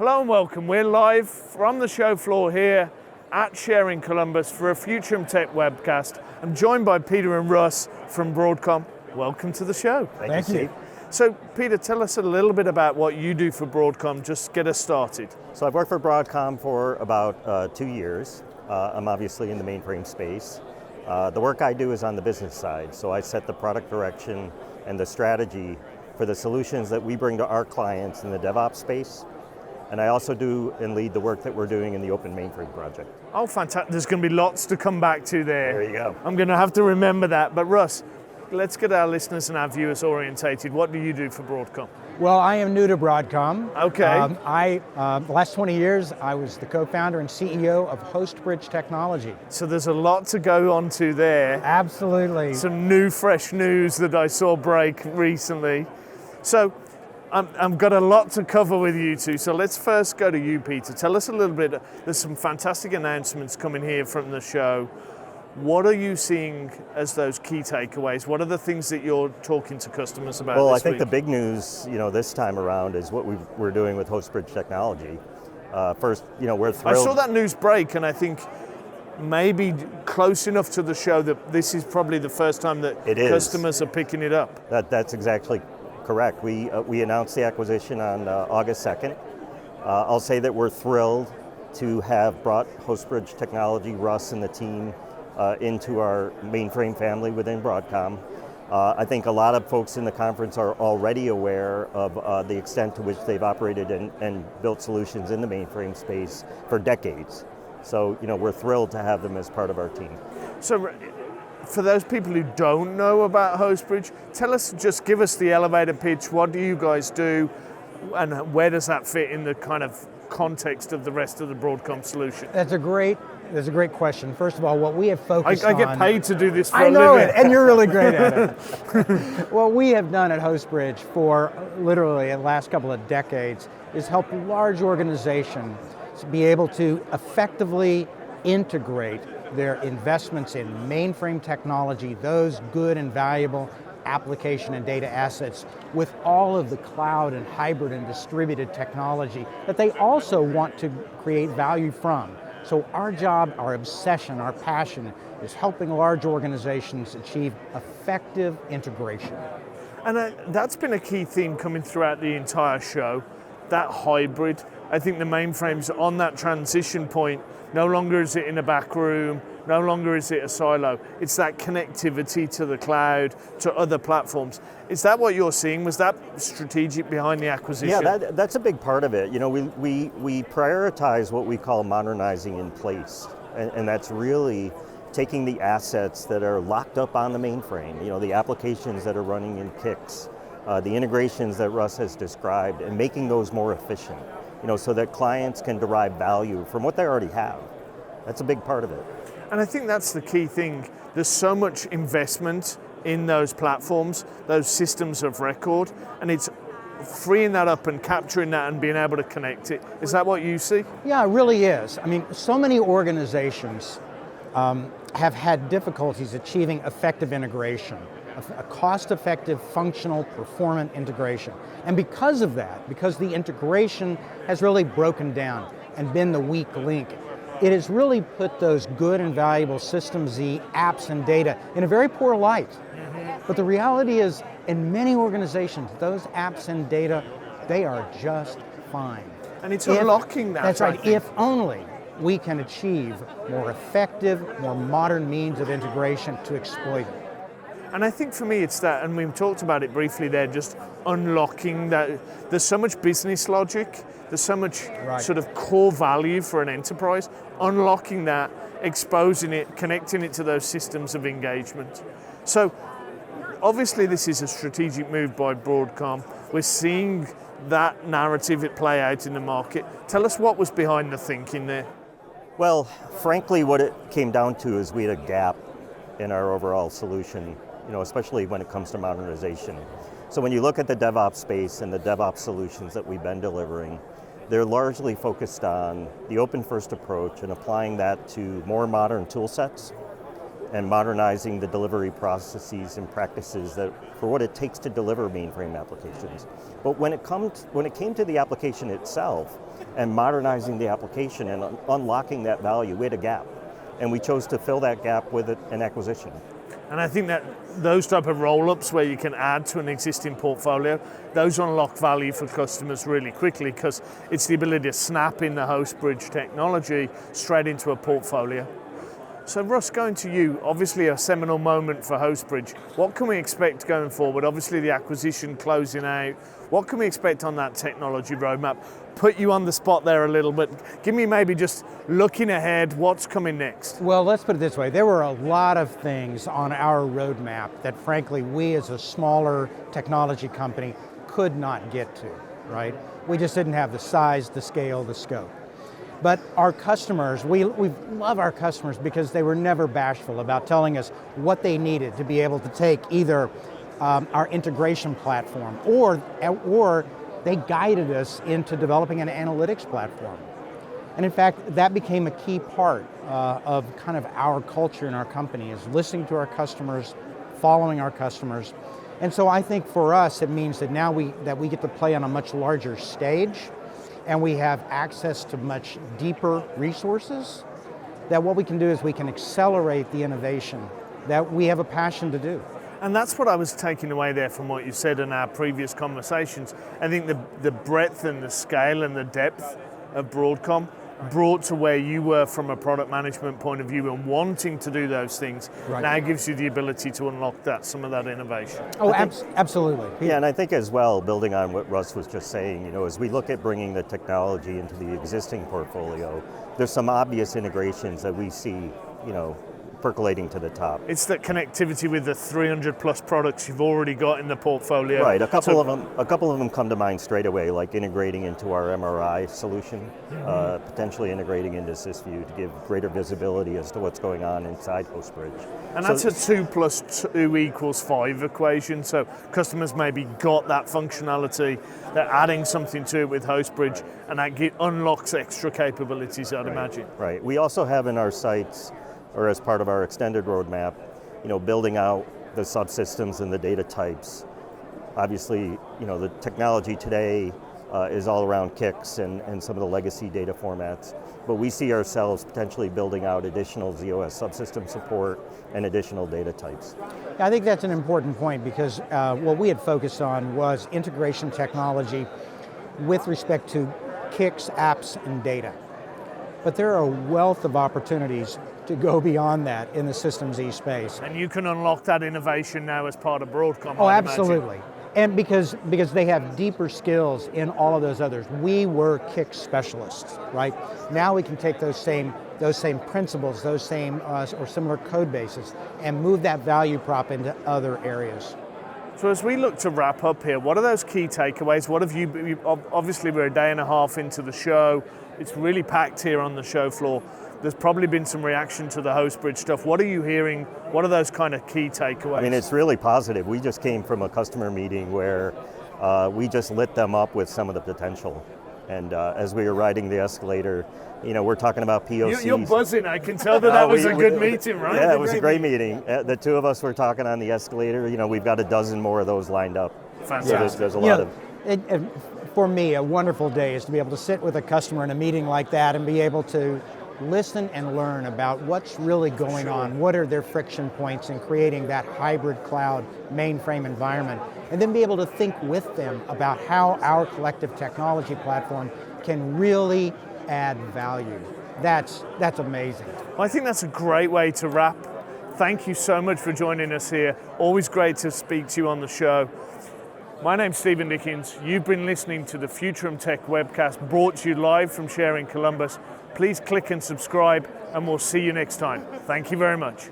Hello and welcome. We're live from the show floor here at Share in Columbus for a Futurum Tech webcast. I'm joined by Peter and Russ from Broadcom. Welcome to the show. Thank you. So Peter, tell us a little bit about what you do for Broadcom, just get us started. So I've worked for Broadcom for about 2 years. I'm obviously in the mainframe space. The work I do is on the business side, so I set the product direction and the strategy for the solutions that we bring to our clients in the DevOps space. And I also do and lead the work that we're doing in the Open Mainframe project. Oh, fantastic. There's going to be lots to come back to there. There you go. I'm going to have to remember that. But Russ, let's get our listeners and our viewers orientated. What do you do for Broadcom? Well, I am new to Broadcom. Okay. The last 20 years, I was the co-founder and CEO of Hostbridge Technology. So there's a lot to go on to there. Absolutely. Some new, fresh news that I saw break recently. So I've got a lot to cover with you two. So let's first go to you, Peter. Tell us a little bit. There's some fantastic announcements coming here from the show. What are you seeing as those key takeaways? What are the things that you're talking to customers about Well, this I think week? the big news, this time around is what we're doing with Hostbridge Technology. First, we're thrilled. I saw that news break, and I think maybe close enough to the show that this is probably the first time that customers are picking it up. That's exactly correct. We announced the acquisition on August 2nd. I'll say that we're thrilled to have brought Hostbridge Technology, Russ and the team into our mainframe family within Broadcom. I think a lot of folks in the conference are already aware of the extent to which they've operated and built solutions in the mainframe space for decades. So, we're thrilled to have them as part of our team. So, for those people who don't know about Hostbridge, just give us the elevator pitch. What do you guys do, and where does that fit in the kind of context of the rest of the Broadcom solution? That's a great question. First of all, what we have focused on... I get paid to do this for a living. I know it, and you're really great at it. What we have done at Hostbridge for literally the last couple of decades is help large organizations be able to effectively integrate their investments in mainframe technology, those good and valuable application and data assets, with all of the cloud and hybrid and distributed technology that they also want to create value from. So our job, our obsession, our passion is helping large organizations achieve effective integration. And that's been a key theme coming throughout the entire show, that hybrid. I think the mainframe's on that transition point. No longer is it in a back room, no longer is it a silo. It's that connectivity to the cloud, to other platforms. Is that what you're seeing? Was that strategic behind the acquisition? Yeah, that's a big part of it. We prioritize what we call modernizing in place, and that's really taking the assets that are locked up on the mainframe, the applications that are running in PICs, the integrations that Russ has described, and making those more efficient, so that clients can derive value from what they already have. That's a big part of it. And I think that's the key thing. There's so much investment in those platforms, those systems of record, and it's freeing that up and capturing that and being able to connect it. Is that what you see? Yeah, it really is. I mean, so many organizations have had difficulties achieving effective integration, a cost-effective, functional, performant integration. And because of that, because the integration has really broken down and been the weak link, it has really put those good and valuable System Z apps and data in a very poor light. But the reality is, in many organizations, those apps and data, they are just fine. And it's unlocking that. That's right, if only we can achieve more effective, more modern means of integration to exploit it. And I think for me it's that, and we've talked about it briefly there, just unlocking that. There's so much business logic, there's so much sort of core value for an enterprise, unlocking that, exposing it, connecting it to those systems of engagement. So obviously this is a strategic move by Broadcom. We're seeing that narrative play out in the market. Tell us what was behind the thinking there. Well, frankly, what it came down to is we had a gap in our overall solution, especially when it comes to modernization. So when you look at the DevOps space and the DevOps solutions that we've been delivering, they're largely focused on the open first approach and applying that to more modern tool sets and modernizing the delivery processes and practices that for what it takes to deliver mainframe applications. But when it came to the application itself and modernizing the application and unlocking that value, we had a gap. And we chose to fill that gap with an acquisition. And I think that those type of roll-ups where you can add to an existing portfolio, those unlock value for customers really quickly because it's the ability to snap in the Hostbridge technology straight into a portfolio. So Russ, going to you, obviously a seminal moment for Hostbridge. What can we expect going forward? Obviously the acquisition closing out. What can we expect on that technology roadmap? Put you on the spot there a little bit. Give me maybe just looking ahead, what's coming next? Well, let's put it this way. There were a lot of things on our roadmap that frankly we as a smaller technology company could not get to, right? We just didn't have the size, the scale, the scope. But our customers, we love our customers because they were never bashful about telling us what they needed to be able to take either our integration platform or they guided us into developing an analytics platform. And in fact, that became a key part of kind of our culture in our company, is listening to our customers, following our customers. And so I think for us, it means that now we get to play on a much larger stage, and we have access to much deeper resources, that what we can do is we can accelerate the innovation that we have a passion to do. And that's what I was taking away there from what you said in our previous conversations. I think the breadth and the scale and the depth of Broadcom brought to where you were from a product management point of view and wanting to do those things, right, now gives you the ability to unlock some of that innovation. Oh, absolutely. Yeah, and I think as well, building on what Russ was just saying, as we look at bringing the technology into the existing portfolio, there's some obvious integrations that we see, percolating to the top. It's that connectivity with the 300 plus products you've already got in the portfolio. Right, a couple of them come to mind straight away, like integrating into our MRI solution, potentially integrating into SysView to give greater visibility as to what's going on inside Hostbridge. And that's a 2 + 2 = 5 equation, so customers maybe got that functionality, they're adding something to it with Hostbridge, and that unlocks extra capabilities, I'd imagine. Right, we also have in our sites, or as part of our extended roadmap, building out the subsystems and the data types. Obviously, the technology today is all around KICS and some of the legacy data formats, but we see ourselves potentially building out additional ZOS subsystem support and additional data types. I think that's an important point because what we had focused on was integration technology with respect to KICS, apps, and data. But there are a wealth of opportunities to go beyond that in the Systems E space. And you can unlock that innovation now as part of Broadcom. Oh, absolutely. And because they have deeper skills in all of those others. We were KICS specialists, right? Now we can take those same principles, those same or similar code bases, and move that value prop into other areas. So as we look to wrap up here, what are those key takeaways? What have you, obviously we're a day and a half into the show, it's really packed here on the show floor. There's probably been some reaction to the Hostbridge stuff. What are you hearing? What are those kind of key takeaways? I mean, it's really positive. We just came from a customer meeting where we just lit them up with some of the potential. And as we were riding the escalator, we're talking about POCs. You're buzzing. I can tell that was a good meeting, right? Yeah, it was a great meeting. The two of us were talking on the escalator. We've got a dozen more of those lined up. Fantastic. So there's a lot of... For me, a wonderful day is to be able to sit with a customer in a meeting like that and be able to listen and learn about what's really going on, what are their friction points in creating that hybrid cloud mainframe environment, and then be able to think with them about how our collective technology platform can really add value. That's amazing. Well, I think that's a great way to wrap. Thank you so much for joining us here. Always great to speak to you on the show. My name's Stephen Dickens. You've been listening to the Futurum Tech webcast brought to you live from Share in Columbus. Please click and subscribe, and we'll see you next time. Thank you very much.